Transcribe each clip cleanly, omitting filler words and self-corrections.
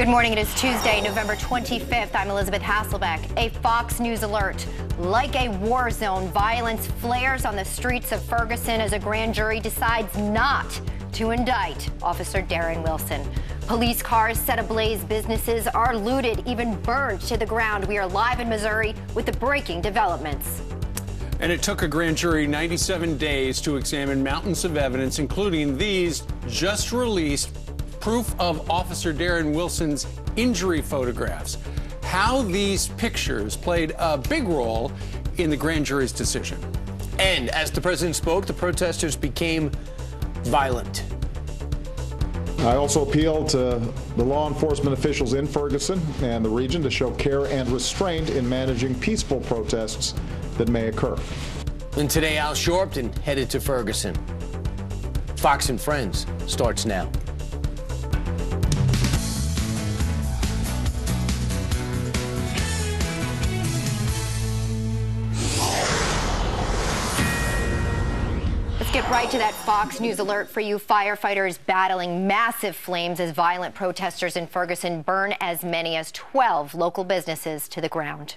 Good morning. It is Tuesday, November 25th. I'm Elizabeth Hasselbeck. A Fox News alert. Like a war zone, violence flares on the streets of Ferguson as a grand jury decides not to indict Officer Darren Wilson. Police cars set ablaze, businesses are looted, even burned to the ground. We are live in Missouri with the breaking developments. And it took a grand jury 97 days to examine mountains of evidence, including these just released proof of Officer Darren Wilson's injury photographs. How these pictures played a big role in the grand jury's decision. And as the president spoke, the protesters became violent. I also appeal to the law enforcement officials in Ferguson and the region to show care and restraint in managing peaceful protests that may occur. And today, Al Sharpton headed to Ferguson. Fox and Friends starts now. Let's get right to that Fox News alert for you. Firefighters battling massive flames as violent protesters in Ferguson burn as many as 12 local businesses to the ground.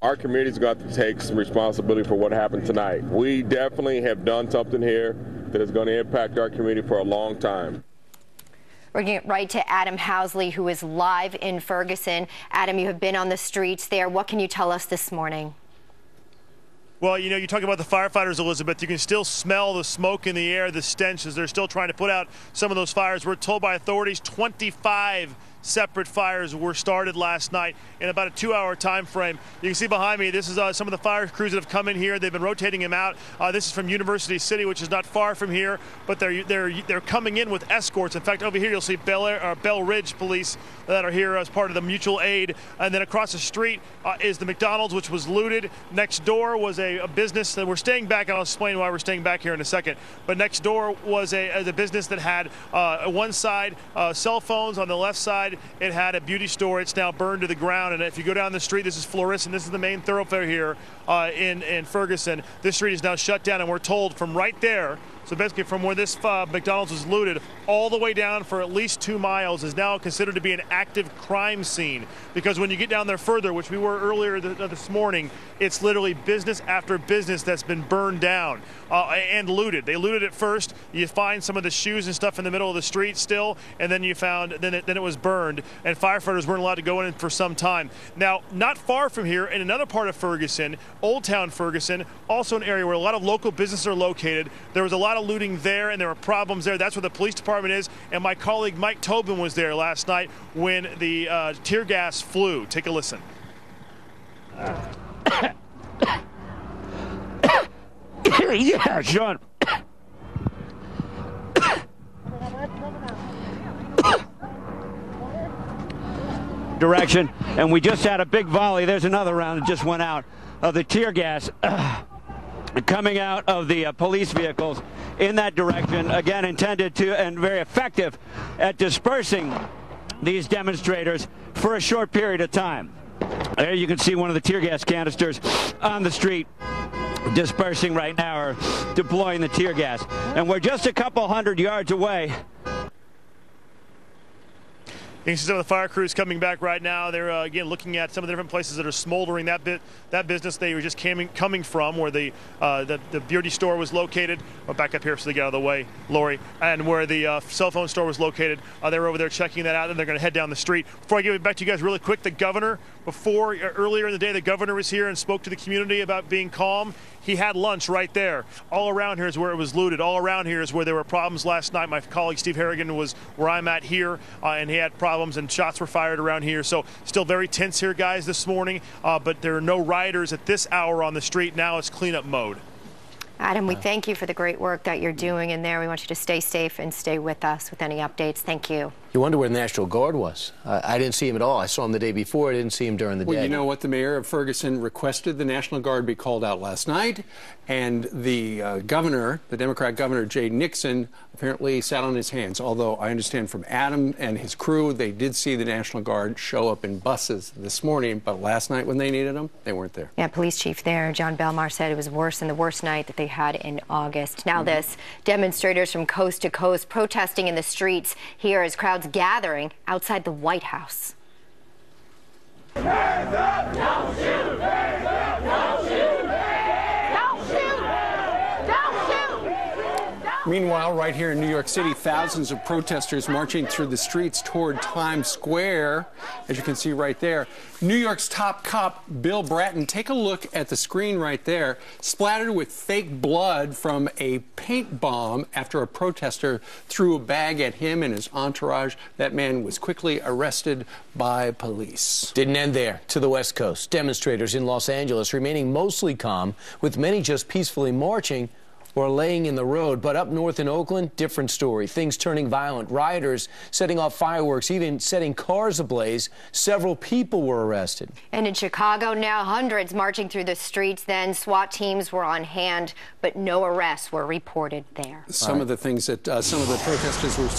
Our community's got to take some responsibility for what happened tonight. We definitely have done something here that is going to impact our community for a long time. We're going to get right to Adam Housley, who is live in Ferguson. Adam, you have been on the streets there. What can you tell us this morning? Well, you know, you talk about the firefighters, Elizabeth. You can still smell the smoke in the air, the stench, as they're still trying to put out some of those fires. We're told by authorities 25 separate fires were started last night in about a 2-hour time frame. You can see behind me, this is some of the fire crews that have come in here. They've been rotating them out. This is from University City, which is not far from here, but they're coming in with escorts. In fact, over here you'll see Bell Ridge police that are here as part of the mutual aid. And then across the street is the McDonald's, which was looted. Next door was a business that we're staying back, and I'll explain why we're staying back here in a second. But next door was a business that had one side cell phones, on the left side it had a beauty store. It's now burned to the ground. And if you go down the street, this is Florissant. This is the main thoroughfare here in Ferguson. This street is now shut down, and we're told from right there, so basically from where this McDonald's was looted, all the way down for at least 2 miles is now considered to be an active crime scene. Because when you get down there further, which we were earlier this morning, it's literally business after business that's been burned down and looted. They looted it first. You find some of the shoes and stuff in the middle of the street still, and then you found then it was burned, and firefighters weren't allowed to go in for some time. Now, not far from here, in another part of Ferguson, Old Town Ferguson, also an area where a lot of local businesses are located. There was a lot of looting there, and there were problems there. That's where the police department is, and my colleague Mike Tobin was there last night when the tear gas flew. Take a listen. Yeah, Sean. Direction, and we just had a big volley. There's another round that just went out of the tear gas coming out of the police vehicles in that direction, again intended to and very effective at dispersing these demonstrators for a short period of time. There you can see one of the tear gas canisters on the street dispersing right now, or deploying the tear gas. And we're just a couple hundred yards away. You can see some of the fire crews coming back right now. They're again looking at some of the different places that are smoldering. That business they were just coming from, where the beauty store was located. I'll back up here so they get out of the way, Lori. And where the cell phone store was located. They were over there checking that out, and they're going to head down the street. Before I give it back to you guys really quick, the governor, earlier in the day, the governor was here and spoke to the community about being calm. He had lunch right there. All around here is where it was looted. All around here is where there were problems last night. My colleague Steve Harrigan was where I'm at here, and he had problems, and shots were fired around here. So still very tense here, guys, this morning. But there are no rioters at this hour on the street. Now it's cleanup mode. Adam, we thank you for the great work that you're doing in there. We want you to stay safe and stay with us with any updates. Thank you. You wonder where the National Guard was. I didn't see him at all. I saw him the day before. I didn't see him during the day. Well, you know what? The mayor of Ferguson requested the National Guard be called out last night, and the governor, the Democrat governor, Jay Nixon, apparently sat on his hands. Although I understand from Adam and his crew, they did see the National Guard show up in buses this morning, but last night when they needed them, they weren't there. Yeah, police chief there, John Belmar, said it was worse than the worst night that they had in August. Now this, demonstrators from coast to coast protesting in the streets here as crowds crowds gathering outside the White House. Hands up! Don't shoot! Hands up! Don't shoot! Don't shoot! Don't shoot! Meanwhile, right here in New York City, thousands of protesters marching through the streets toward Times Square, as you can see right there. New York's top cop, Bill Bratton, take a look at the screen right there, splattered with fake blood from a paint bomb after a protester threw a bag at him and his entourage. That man was quickly arrested by police. Didn't end there. To the West Coast, demonstrators in Los Angeles remaining mostly calm, with many just peacefully marching or laying in the road. But up north in Oakland, different story. Things turning violent. Rioters setting off fireworks, even setting cars ablaze. Several people were arrested. And in Chicago now, hundreds marching through the streets. Then SWAT teams were on hand, but no arrests were reported there. Some of the things that some of the protesters were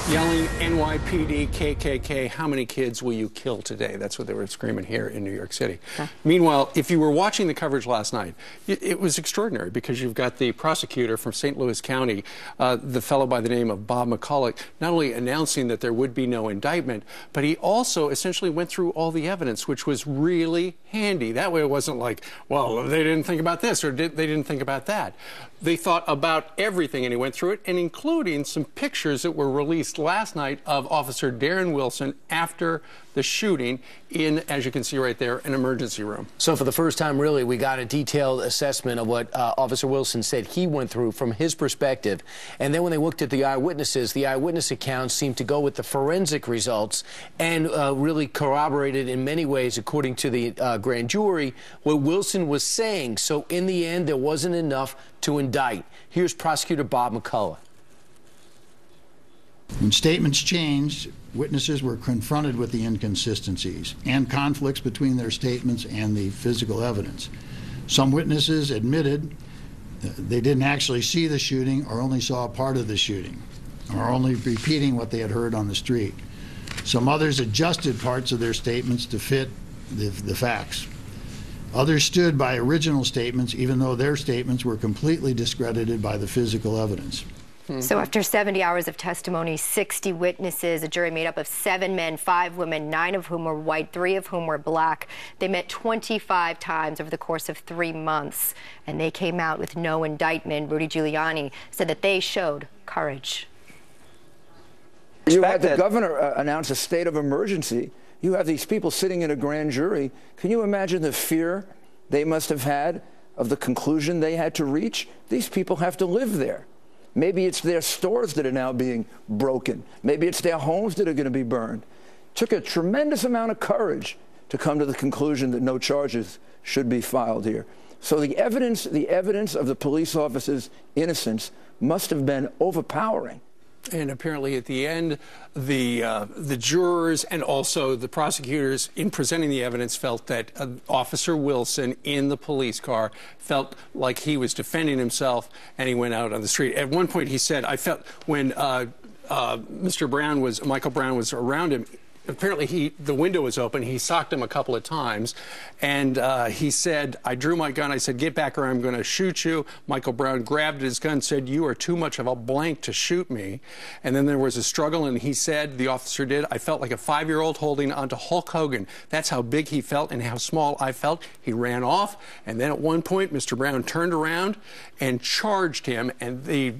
yelling, NYPD, KKK, how many kids will you kill today? That's what they were screaming here in New York City. Huh. Meanwhile, if you were watching the coverage last night, it was extraordinary because you've got the prosecutor from St. Louis County, the fellow by the name of Bob McCulloch, not only announcing that there would be no indictment, but he also essentially went through all the evidence, which was really handy. That way it wasn't like, well, they didn't think about this or they didn't think about that. They thought about everything, and he went through it, and including some pictures that were released last night of Officer Darren Wilson after the shooting in, as you can see right there, an emergency room. So for the first time, really, we got a detailed assessment of what Officer Wilson said he went through from his perspective. And then when they looked at the eyewitnesses, the eyewitness accounts seemed to go with the forensic results and really corroborated in many ways, according to the grand jury, what Wilson was saying. So in the end, there wasn't enough to indict. Here's Prosecutor Bob McCulloch. When statements changed, witnesses were confronted with the inconsistencies and conflicts between their statements and the physical evidence. Some witnesses admitted they didn't actually see the shooting or only saw a part of the shooting or only repeating what they had heard on the street. Some others adjusted parts of their statements to fit the facts. Others stood by original statements even though their statements were completely discredited by the physical evidence. So after 70 hours of testimony, 60 witnesses, a jury made up of 7 men, 5 women, 9 of whom were white, 3 of whom were black. They met 25 times over the course of 3 months, and they came out with no indictment. Rudy Giuliani said that they showed courage. You had the governor announce a state of emergency. You have these people sitting in a grand jury. Can you imagine the fear they must have had of the conclusion they had to reach? These people have to live there. Maybe it's their stores that are now being broken. Maybe it's their homes that are going to be burned. It took a tremendous amount of courage to come to the conclusion that no charges should be filed here. So the evidence of the police officer's innocence must have been overpowering. And apparently at the end, the jurors and also the prosecutors in presenting the evidence felt that Officer Wilson in the police car felt like he was defending himself, and he went out on the street. At one point he said, I felt when Michael Brown was around him, apparently the window was open. He socked him a couple of times, and he said, I drew my gun. I said, get back or I'm going to shoot you. Michael Brown grabbed his gun, said, you are too much of a blank to shoot me. And then there was a struggle, and he said, the officer did, I felt like a 5-year-old holding onto Hulk Hogan. That's how big he felt and how small I felt. He ran off, and then at one point, Mr. Brown turned around and charged him, and the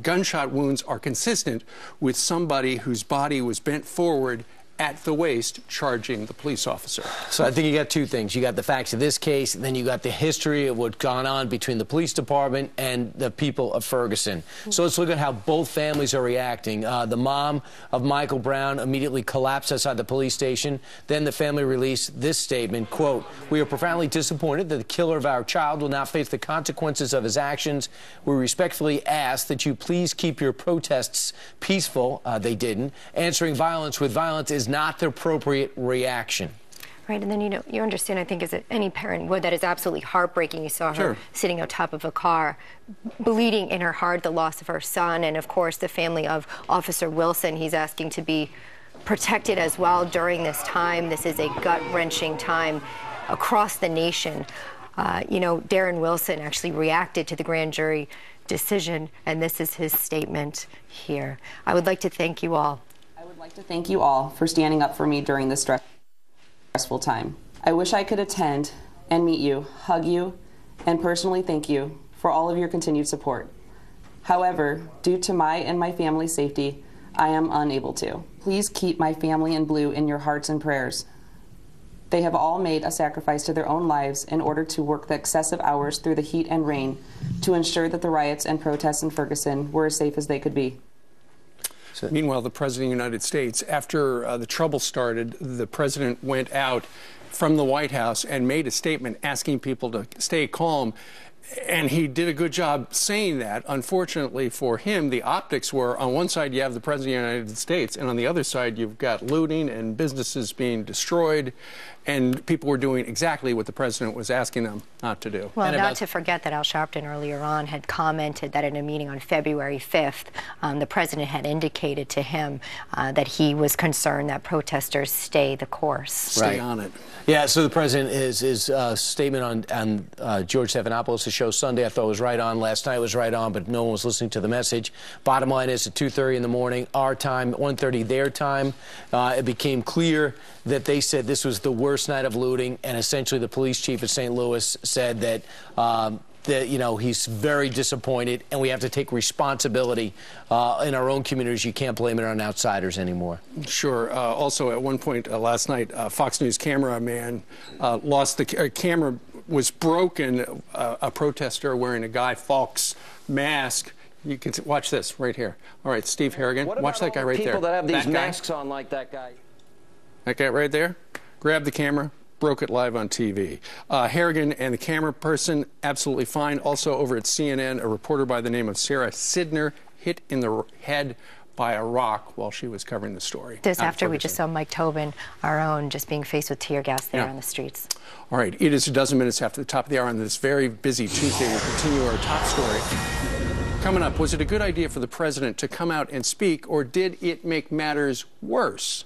gunshot wounds are consistent with somebody whose body was bent forward at the waist charging the police officer. So I think you got 2 things. You got the facts of this case, and then you got the history of what's gone on between the police department and the people of Ferguson. So let's look at how both families are reacting. The mom of Michael Brown immediately collapsed outside the police station. Then the family released this statement, quote, we are profoundly disappointed that the killer of our child will now face the consequences of his actions. We respectfully ask that you please keep your protests peaceful. They didn't. Answering violence with violence is not the appropriate reaction. Right, and then, you understand, I think, as any parent would, that is absolutely heartbreaking. You saw her sitting on top of a car, bleeding in her heart, the loss of her son, and, of course, the family of Officer Wilson. He's asking to be protected as well during this time. This is a gut-wrenching time across the nation. Darren Wilson actually reacted to the grand jury decision, and this is his statement here. I would like to thank you all would like to thank you all for standing up for me during this stressful time. I wish I could attend and meet you, hug you, and personally thank you for all of your continued support. However, due to my and my family's safety, I am unable to. Please keep my family in blue in your hearts and prayers. They have all made a sacrifice to their own lives in order to work the excessive hours through the heat and rain to ensure that the riots and protests in Ferguson were as safe as they could be. Meanwhile, the President of the United States, after the trouble started, the President went out from the White House and made a statement asking people to stay calm. And he did a good job saying that. Unfortunately for him, the optics were, on one side you have the President of the United States, and on the other side you've got looting and businesses being destroyed, and people were doing exactly what the President was asking them not to do. Well, not to forget that Al Sharpton earlier on had commented that in a meeting on February 5th, the President had indicated to him that he was concerned that protesters stay the course. Stay on it. Yeah, so the President, his statement on George Stephanopoulos' show Sunday, I thought was right on. Last night was right on, but no one was listening to the message. Bottom line is, at 2:30 in the morning, our time, 1:30 their time, it became clear that they said this was the worst night of looting, and essentially the police chief of St. Louis said that he's very disappointed, and we have to take responsibility in our own communities. You can't blame it on outsiders anymore. Sure. Also, at one point last night, Fox News cameraman lost the camera, was broken. A protester wearing a Guy Fawkes mask. You can watch this right here. All right, Steve Harrigan, watch that guy right there. People that have these that masks on like that guy. That guy right there, grabbed the camera, broke it live on TV. Harrigan and the camera person, absolutely fine. Also over at CNN, a reporter by the name of Sarah Sidner hit in the head by a rock while she was covering the story. This after we just saw Mike Tobin, our own, just being faced with tear gas there on the streets. All right, it is a dozen minutes after the top of the hour on this very busy Tuesday. We'll continue our top story. Coming up, was it a good idea for the President to come out and speak, or did it make matters worse?